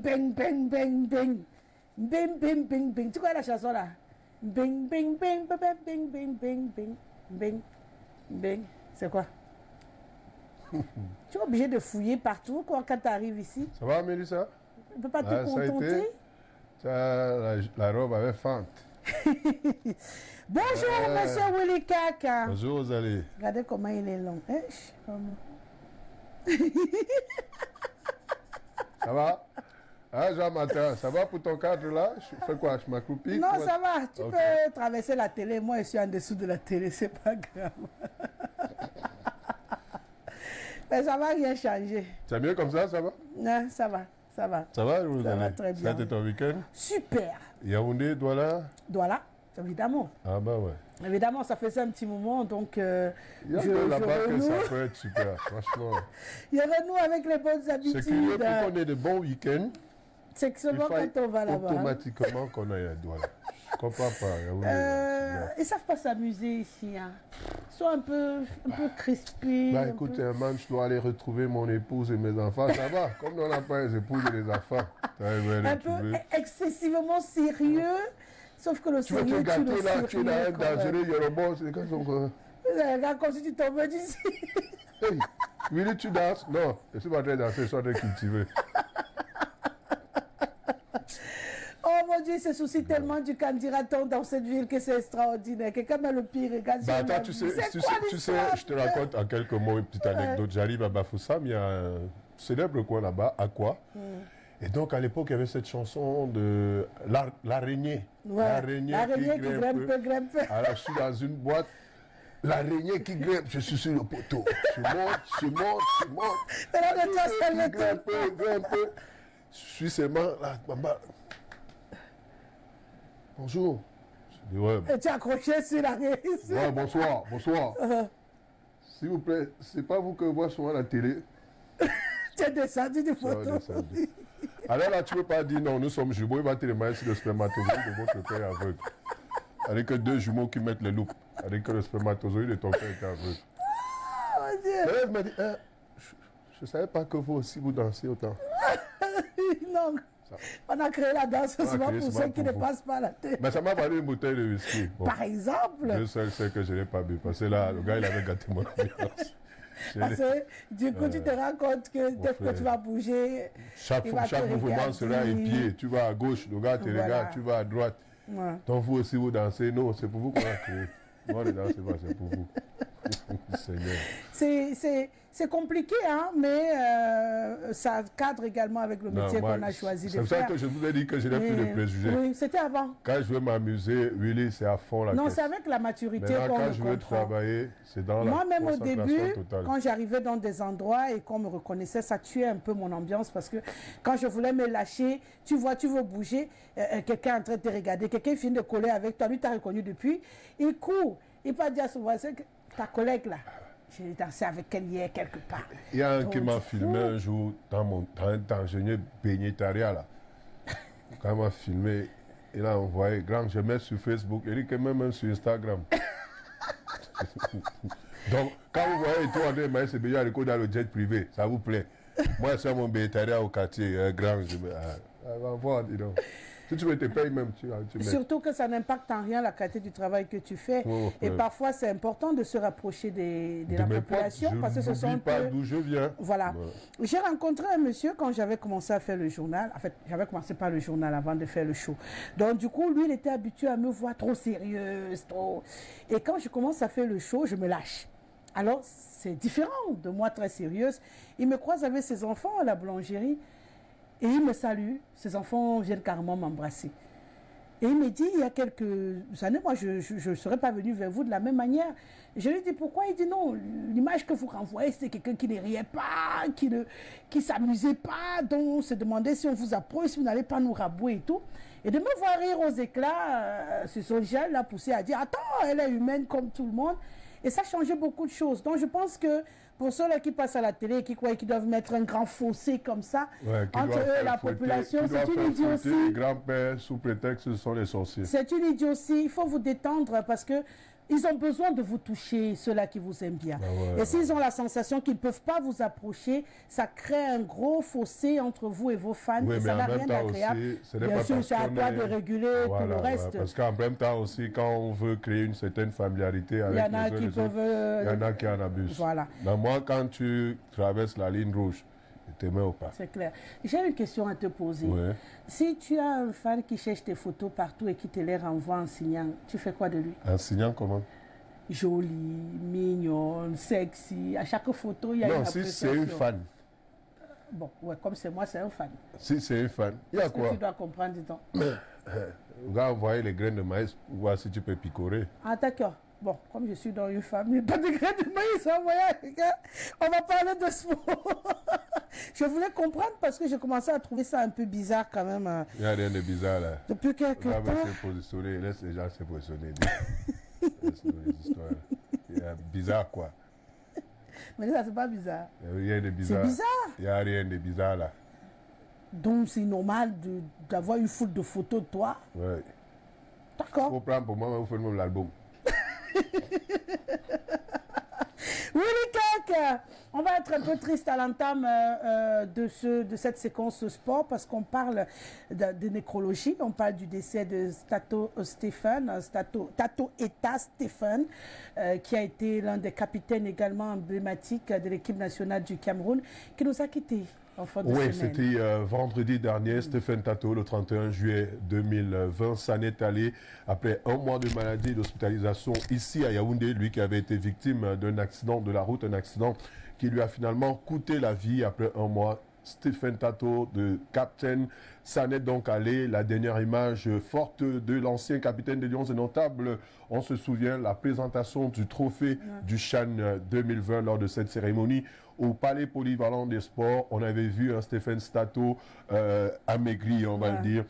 bing, bing, bing, bing. Bing, bing, bing, bing. Tu connais la chanson là? Bing, bing, bing, bing, bing, bing, bing, bing, bing, bing. C'est quoi? Tu es obligé de fouiller partout quand tu arrives ici. Ça va, Mélissa? Tu ne peux pas te contenter? La robe avait fente. Bonjour, monsieur Willy Kaka. Bonjour, Zali. Regardez comment il est long. Ça va? Ah, Jean-Martin, ça va pour ton cadre là? Je fais quoi? Je m'accroupis? Non, ça va. Tu peux traverser la télé. Moi, je suis en dessous de la télé. C'est pas grave. Mais ça va rien changer. C'est mieux comme ça va? Non, ça va. Ça va. Ça va, ça va très bien. C'était ton week-end? Super. Yaoundé, Douala? Douala, évidemment. Ah bah ouais. Évidemment, ça faisait un petit moment, donc il y a que là-bas que ça peut être super, franchement. Il renoue avec les bonnes habitudes. C'est curieux, pour qu'on ait de bons week-ends, c'est que seulement quand on va là-bas. Automatiquement qu'on aille à Douala. Je comprends pas. Ils ne savent pas s'amuser ici. Hein. Ils sont un peu crispés. Bah écoute, je dois aller retrouver mon épouse et mes enfants. Ça va, comme on n'a pas les épouses et les enfants. Un peu excessivement sérieux. Sauf que le tu veux te gâter là, tu es là, un dangereux Yoruba, c'est quand on... Regarde comme si tu tombais d'ici. Hey, Willy, tu danses? Non, je ne suis pas en train de danser, je suis en train de cultiver. Oh mon Dieu, il se soucie tellement du candidaton dans cette ville que c'est extraordinaire. Quelqu'un met le pire, regarde. Bah attends, tu sais, je te raconte en quelques mots une petite anecdote. J'arrive à Bafoussam, il y a un célèbre coin là-bas, Aqua. Et donc, à l'époque, il y avait cette chanson de l'araignée. Ouais, l'araignée qui grimpe. Alors, je suis dans une boîte. L'araignée qui grimpe, je suis sur le poteau. Je monte. Grimpe. Je suis seulement là, maman. Bonjour. Je dis, ouais. Et tu es accroché sur l'araignée. Ouais, bonsoir. S'il vous plaît, c'est pas vous que je vois souvent à la télé. Tu es descendu du poteau. Alors là, tu ne peux pas dire non, nous sommes jumeaux, il va te demander si le spermatozoïde de votre père est aveugle. Avec que deux jumeaux qui mettent les loupes. Avec que le spermatozoïde de ton père est aveugle. Oh mon Dieu. Et elle m'a dit, je ne savais pas que vous aussi vous dansez autant. Non. Ça. On a créé la danse souvent pour ceux qui ne passent pas la tête. Mais ça m'a valu une bouteille de whisky. Bon. Par exemple. Je sais que je n'ai pas bu. Parce que là, le gars, il avait gâté mon ambiance. Parce que du coup, tu te rends compte que dès que tu vas bouger, chaque mouvement sera épié. Tu vas à gauche, le gars te regarde, tu vas à droite. Ouais. Donc vous aussi, vous dansez. Non, c'est pour vous qu'on a créé. Moi, ne dansez pas, c'est pour vous. C'est compliqué, hein, mais ça cadre également avec le métier qu'on a choisi de faire. C'est ça que je vous ai dit que je n'ai plus de préjugés. Oui, c'était avant. Quand je veux m'amuser, Willy, c'est à fond la Non, c'est avec la maturité qu'on quand je veux travailler, c'est dans la Moi-même au début, totale. Quand j'arrivais dans des endroits et qu'on me reconnaissait, ça tuait un peu mon ambiance parce que quand je voulais me lâcher, tu vois, tu veux bouger, quelqu'un est en train de te regarder, quelqu'un finit de coller avec toi, lui t'a reconnu depuis, il court, il peut dire à son voisin que ta collègue là, j'ai dansé avec elle hier quelque part. Il y a un qui m'a filmé un jour dans un ingénieur bénétariat là. Quand il m'a filmé, il a envoyé grand, je mets sur Facebook, il dit que même sur Instagram. Donc, quand vous voyez tout en train de mettre ce billet à l'école dans le jet privé, ça vous plaît. Moi, c'est mon bénétariat au quartier, grand, je vais voir, dis donc. Si tu veux te payer même, tu mets. Surtout que ça n'impacte en rien la qualité du travail que tu fais. Et parfois, c'est important de se rapprocher de la population. Parce que ce sont pas d'où je viens. Voilà. Ouais. J'ai rencontré un monsieur quand j'avais commencé à faire le journal. En fait, j'avais commencé par le journal avant de faire le show. Donc, du coup, lui, il était habitué à me voir trop sérieuse, trop... Et quand je commence à faire le show, je me lâche. Alors, c'est différent de moi très sérieuse. Il me croise avec ses enfants à la boulangerie. Et il me salue, ses enfants viennent carrément m'embrasser. Et il me dit, il y a quelques années, moi, je ne serais pas venu vers vous de la même manière. Je lui dis, pourquoi? Il dit, non, l'image que vous renvoyez, c'est quelqu'un qui ne riait pas, qui ne s'amusait pas, dont on se demandait si on vous approche, si vous n'allez pas nous rabouer et tout. Et de me voir rire aux éclats, ce sont gens là poussé à dire, attends, elle est humaine comme tout le monde. Et ça changeait beaucoup de choses. Donc je pense que pour ceux-là qui passent à la télé et qui croient qu'ils doivent mettre un grand fossé comme ça, entre eux et la population, c'est une idiotie. Les grands-pères, sous prétexte, ce sont les sorciers. C'est une idiotie. Il faut vous détendre parce que Ils ont besoin de vous toucher, ceux-là qui vous aiment bien. Et s'ils ont la sensation qu'ils ne peuvent pas vous approcher, ça crée un gros fossé entre vous et vos fans. Oui, et ça n'a rien d'agréable. Bien sûr, c'est à toi de réguler tout le reste. Parce qu'en même temps aussi, quand on veut créer une certaine familiarité avec il y en a qui peuvent... il y en a qui en abusent. Voilà. Donc moi, quand tu traverses la ligne rouge, tu te mets au pas. C'est clair. J'ai une question à te poser. Oui. Si tu as un fan qui cherche tes photos partout et qui te les renvoie en signant, tu fais quoi de lui? En signant comment? Jolie, mignonne, sexy. À chaque photo, il y a une appréciation. Non, si c'est une fan. Bon, ouais, comme c'est moi, c'est un fan. Si c'est une fan, il y a quoi? Tu dois comprendre, dis-donc. Va envoyer les graines de maïs pour voir si tu peux picorer. Ah, d'accord. Bon, comme je suis dans une famille, pas de graines de maïs envoyées. On va parler de sport. Je voulais comprendre parce que j'ai commencé à trouver ça un peu bizarre quand même. Il n'y a rien de bizarre là. Depuis quelque temps. Laisse les gens se positionner. Laisse-nous les histoires. Il y a bizarre quoi. Mais ça, c'est pas bizarre. Il n'y a rien de bizarre. C'est bizarre. Il n'y a rien de bizarre là. Donc c'est normal d'avoir une foule de photos de toi. Oui. D'accord. Faut prendre pour moi, vous faites même l'album. Willy Kak, on va être un peu triste à l'entame de cette séquence sport parce qu'on parle de nécrologie, on parle du décès de Tato Eta Stephen, qui a été l'un des capitaines également emblématiques de l'équipe nationale du Cameroun, qui nous a quittés. Oui, c'était vendredi dernier, Stephen Tato, le 31 juillet 2020, s'en est allé après un mois de maladie et d'hospitalisation ici à Yaoundé, lui qui avait été victime d'un accident de la route, un accident qui lui a finalement coûté la vie après un mois. Stephen Tato, de capitaine, s'en est donc allé. La dernière image forte de l'ancien capitaine des Lions est notable. On se souvient la présentation du trophée du Chan 2020 lors de cette cérémonie au Palais Polyvalent des Sports. On avait vu un Stephen Tato amaigri, on va le dire,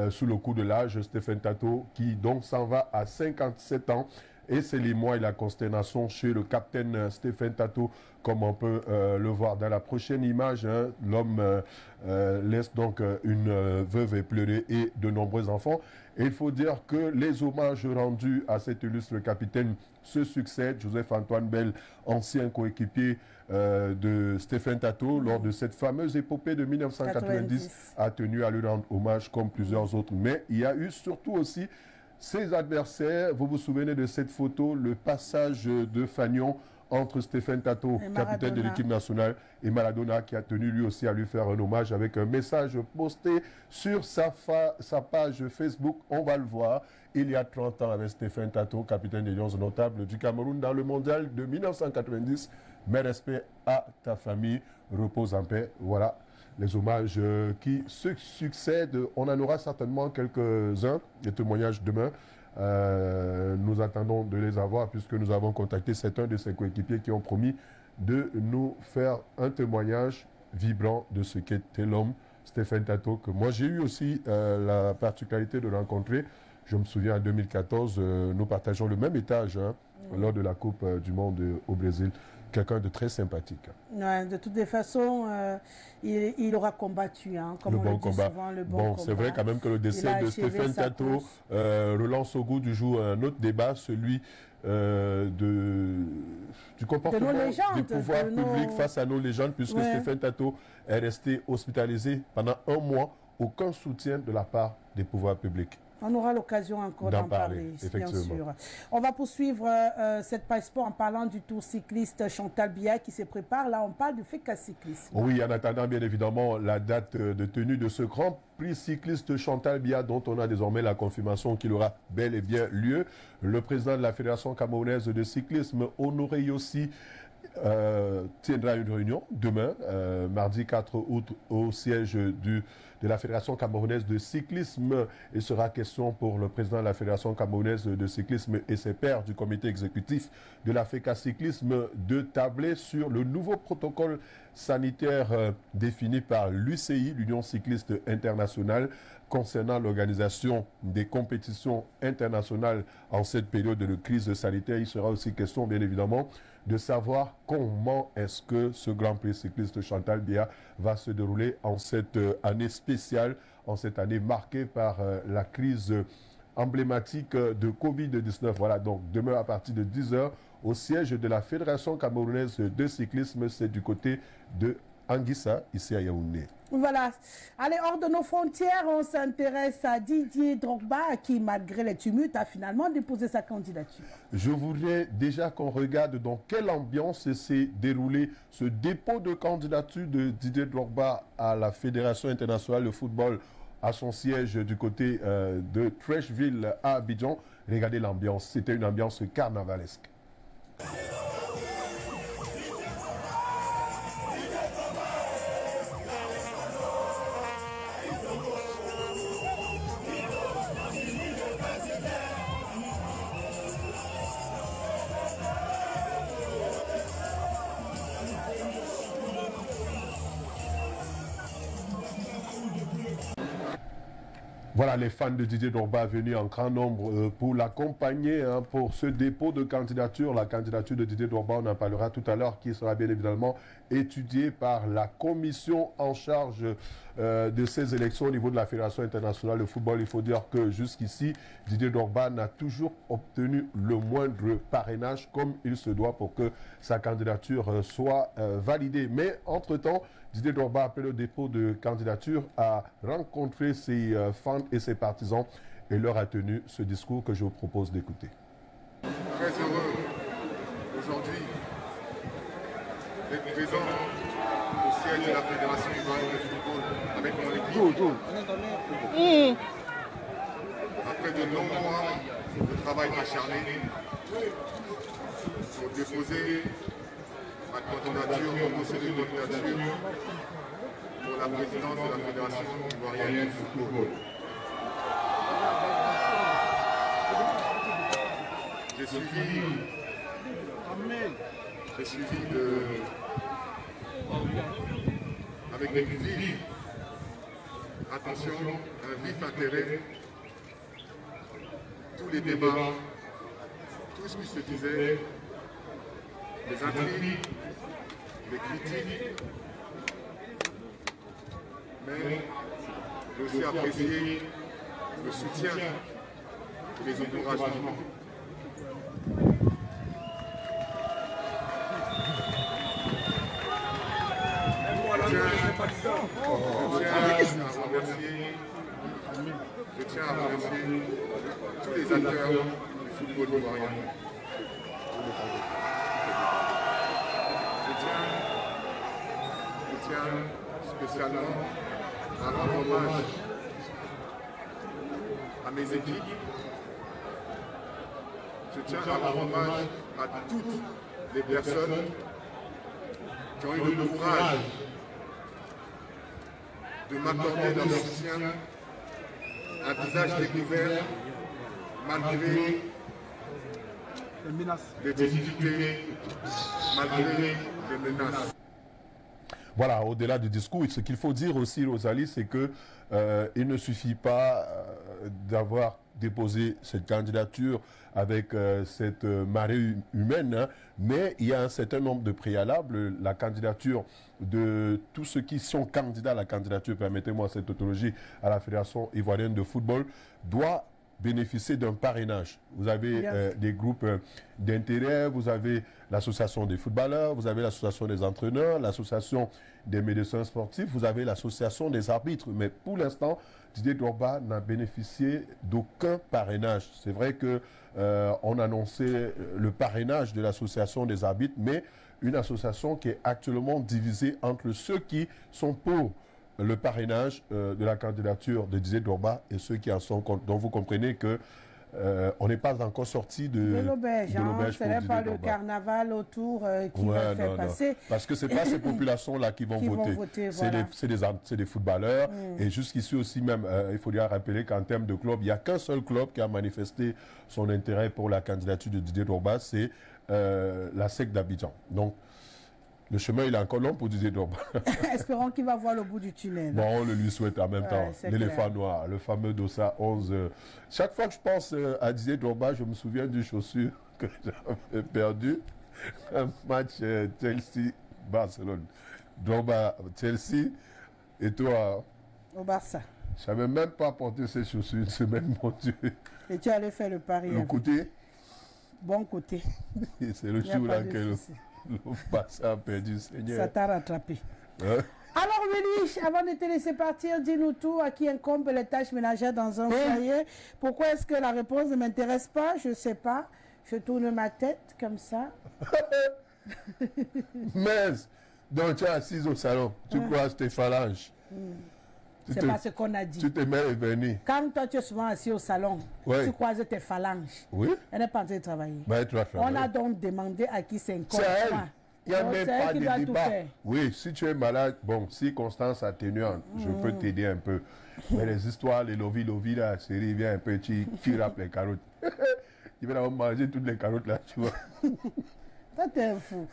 sous le coup de l'âge. Stephen Tato qui donc s'en va à 57 ans. Et c'est l'émoi et la consternation chez le capitaine Stephen Tato, comme on peut le voir dans la prochaine image. Hein, l'homme laisse donc une veuve éplorée et de nombreux enfants. Et il faut dire que les hommages rendus à cet illustre capitaine se succèdent. Joseph-Antoine Bell, ancien coéquipier de Stephen Tato, lors de cette fameuse épopée de 1990, a tenu à lui rendre hommage comme plusieurs autres. Mais il y a eu surtout aussi ses adversaires. Vous vous souvenez de cette photo, le passage de Fagnon entre Stephen Tato, capitaine de l'équipe nationale, et Maradona, qui a tenu lui aussi à lui faire un hommage avec un message posté sur sa page Facebook. On va le voir, il y a 30 ans avec Stephen Tato, capitaine des Lions notables du Cameroun dans le mondial de 1990. Mes respects à ta famille, repose en paix. Voilà les hommages qui se succèdent. On en aura certainement quelques-uns, des témoignages demain. Nous attendons de les avoir puisque nous avons contacté certains de ses coéquipiers qui ont promis de nous faire un témoignage vibrant de ce qu'était l'homme Stephen Tato, que moi j'ai eu aussi la particularité de rencontrer. Je me souviens en 2014, nous partageons le même étage lors de la Coupe du Monde au Brésil. Quelqu'un de très sympathique. Ouais, de toutes les façons, il aura combattu, hein, comme on le dit souvent, le bon combat. C'est vrai quand même que le décès de Stephen Tato relance au goût du jour un autre débat, celui du comportement du pouvoir public face à nos légendes, puisque Stephen Tato est resté hospitalisé pendant un mois, aucun soutien de la part des pouvoirs publics. On aura l'occasion encore d'en parler, bien sûr. On va poursuivre cette page sport en parlant du tour cycliste Chantal Biya qui se prépare. Là, on parle du FECA cyclisme. Oui, en attendant bien évidemment la date de tenue de ce grand prix cycliste Chantal Biya dont on a désormais la confirmation qu'il aura bel et bien lieu. Le président de la Fédération camerounaise de cyclisme, Honoré Yossi, tiendra une réunion demain, mardi 4 août, au siège de la Fédération camerounaise de cyclisme. Il sera question pour le président de la Fédération camerounaise de cyclisme et ses pairs du comité exécutif de la FECA cyclisme de tabler sur le nouveau protocole sanitaire défini par l'UCI, l'Union cycliste internationale, concernant l'organisation des compétitions internationales en cette période de crise sanitaire. Il sera aussi question, bien évidemment, de savoir comment est-ce que ce Grand Prix cycliste Chantal Biya va se dérouler en cette année spéciale, en cette année marquée par la crise emblématique de Covid-19. Voilà, donc demain à partir de 10 h au siège de la Fédération camerounaise de cyclisme, c'est du côté de Anguissa, ici à Yaoundé. Voilà. Allez, hors de nos frontières, on s'intéresse à Didier Drogba qui, malgré les tumultes, a finalement déposé sa candidature. Je voudrais déjà qu'on regarde dans quelle ambiance s'est déroulé ce dépôt de candidature de Didier Drogba à la Fédération internationale de football à son siège du côté de Trècheville à Abidjan. Regardez l'ambiance, c'était une ambiance carnavalesque. Voilà les fans de Didier Drogba venus en grand nombre pour l'accompagner pour ce dépôt de candidature. La candidature de Didier Drogba, on en parlera tout à l'heure, qui sera bien évidemment étudiée par la commission en charge de ces élections au niveau de la Fédération internationale de football. Il faut dire que jusqu'ici, Didier Drogba n'a toujours obtenu le moindre parrainage comme il se doit pour que sa candidature soit validée. Mais entre-temps, Didier Drogba, après le dépôt de candidature, a rencontré ses fans et ses partisans et leur a tenu ce discours que je vous propose d'écouter. Très heureux aujourd'hui d'être présent au siège de la Fédération ivoirienne de football avec mon équipe. Après de longs mois de travail acharné pour déposer ma candidature au conseil de candidature pour la présidence de la Fédération ivoirienne de football. J'ai suivi avec une vive attention, un vif intérêt, tous les débats, tout ce qui se disait, les intrigues, les critiques, mais j'ai aussi apprécié le soutien et les encouragements. Je tiens à remercier tous les acteurs du football ivoirien. Je tiens spécialement à rendre hommage à mes équipes. Je tiens à rendre hommage à toutes les personnes qui ont eu le courage de m'accorder leur soutien, un visage découvert malgré les difficultés, malgré les menaces. Voilà, au-delà du discours, ce qu'il faut dire aussi, Rosalie, c'est que il ne suffit pas d'avoir déposé cette candidature avec cette marée humaine, hein, mais il y a un certain nombre de préalables. La candidature de tous ceux qui sont candidats à la candidature, permettez-moi cette tautologie, à la Fédération ivoirienne de football, doit bénéficier d'un parrainage. Vous avez des groupes d'intérêt, vous avez l'association des footballeurs, vous avez l'association des entraîneurs, l'association des médecins sportifs, vous avez l'association des arbitres. Mais pour l'instant, Didier Drogba n'a bénéficié d'aucun parrainage. C'est vrai que on annonçait le parrainage de l'association des arbitres, mais une association qui est actuellement divisée entre ceux qui sont pour le parrainage de la candidature de Didier Drogba et ceux qui en sont contre. Donc vous comprenez que on n'est pas encore sorti de l'auberge. Ce n'est pas le carnaval autour qui va faire passer. Parce que ce n'est pas ces populations-là qui vont voter. Voilà. C'est des footballeurs. Et jusqu'ici aussi même, il faut bien rappeler qu'en termes de club, il n'y a qu'un seul club qui a manifesté son intérêt pour la candidature de Didier Drogba, c'est la SEC d'Abidjan. Donc, le chemin, il est encore long pour Didier Drogba. Espérons qu'il va voir le bout du tunnel. Bon, on le lui souhaite en même temps. L'éléphant noir, le fameux Dossa 11. Chaque fois que je pense à Didier Drogba, je me souviens d'une chaussure que j'avais perdue. Un match Chelsea-Barcelone. Drogba, Chelsea, et toi? Au Barça. Je n'avais même pas porté ces chaussures une semaine, mon Dieu. Et tu allais faire le pari. Le côté. Bon côté. C'est le jour-là que le passé a perdu, Seigneur. Ça t'a rattrapé. Hein? Alors, Willy, avant de te laisser partir, dis-nous tout, à qui incombent les tâches ménagères dans un foyer. Pourquoi est-ce que la réponse ne m'intéresse pas? Je ne sais pas. Je tourne ma tête comme ça. Mais, donc tu es assise au salon, tu croises tes phalanges. C'est pas ce qu'on a dit. Tu te mets revenu. Quand toi tu es souvent assis au salon, tu croises tes phalanges. Oui. Elle n'est pas en train de travailler. Ben, tu vas travailler. On a donc demandé à qui c'est C'est elle. Il n'y a même pas de débat. Faire. Oui, si tu es malade, bon, circonstances atténuantes, je peux t'aider un peu. Mais les histoires, les lovi-lovi, la série, vient un peu, tu râpes les carottes. Il va manger toutes les carottes là, tu vois. Toi, t'es un fou.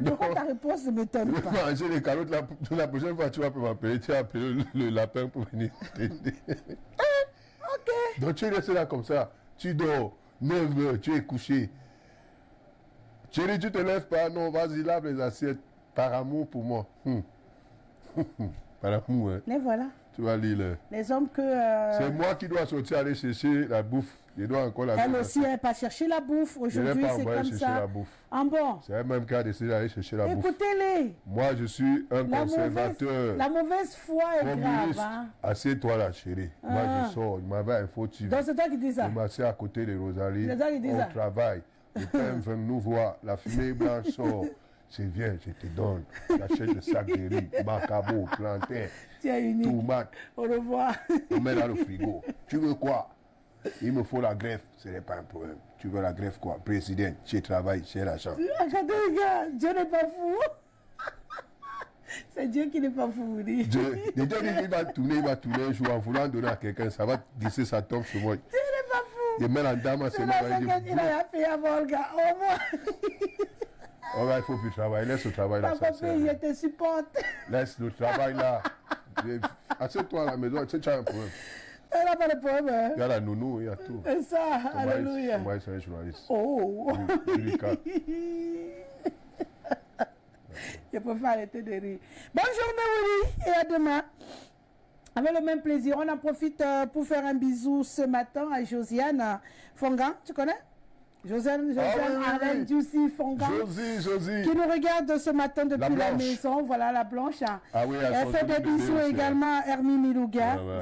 Pourquoi ta réponse ne m'étonne pas? Manger les carottes là, la prochaine fois, tu vas m'appeler, tu vas appeler le lapin pour venir t'aider. Ok. Donc tu restes là comme ça, tu dors, 9 heures, tu es couché. Chérie, tu te lèves pas, non, vas-y, lave les assiettes, par amour pour moi. Par amour, hein. Mais voilà. Tu vas lire. Les hommes que... C'est moi qui dois sortir aller chercher la bouffe. Je dois encore la elle aussi, elle n'est pas chercher la bouffe. Aujourd'hui, c'est comme ça. La bouffe. En bon. C'est elle-même qui a décidé d'aller chercher la bouffe. Écoutez-les. Moi, je suis un conservateur. La mauvaise foi est grave. Hein? Assieds-toi là, chérie. Moi, je sors. Il m'avait un faux TV. Donc, c'est toi qui dis ça. Je m'assieds à côté de Rosalie. C'est toi qui dis ça. On travaille. Le pain vient nous voir. La fumée blanche sort. C'est bien, je te donne. J'achète le sac de riz, macabo, plantain, tomate. Au revoir. On met dans le frigo. Tu veux quoi? Il me faut la greffe. Ce n'est pas un problème. Tu veux la greffe quoi? Président, j'ai travaillé, j'ai l'argent. Regardez les gars, Dieu n'est pas fou. C'est Dieu qui n'est pas fou. Dieu, il va tourner un jour en voulant donner à quelqu'un. Ça va glisser, ça tombe sur moi. Dieu n'est pas fou. Il met la dame à ses mains. Il a fait avant le gars. Au moins. Oh là, il ne faut plus travailler. Laisse le travail là. Je te supporte. Laisse le travail là. Assieds-toi à la maison. Tu as un problème. Elle n'a pas de problème. Hein? Il y a la nounou, il y a tout. C'est ça, alléluia. Moi, c'est un journaliste. Oh. Je préfère arrêter de rire. Bonne journée, Willy, et à demain. Avec le même plaisir, on en profite pour faire un bisou ce matin à Josiane Fongan. Tu connais? Josiane Alain Juicy Fongan. Josie. Qui nous regarde ce matin depuis la maison. Voilà la blanche. Ah oui, elle fait des bisous également à Hermine Milouga. Ouais.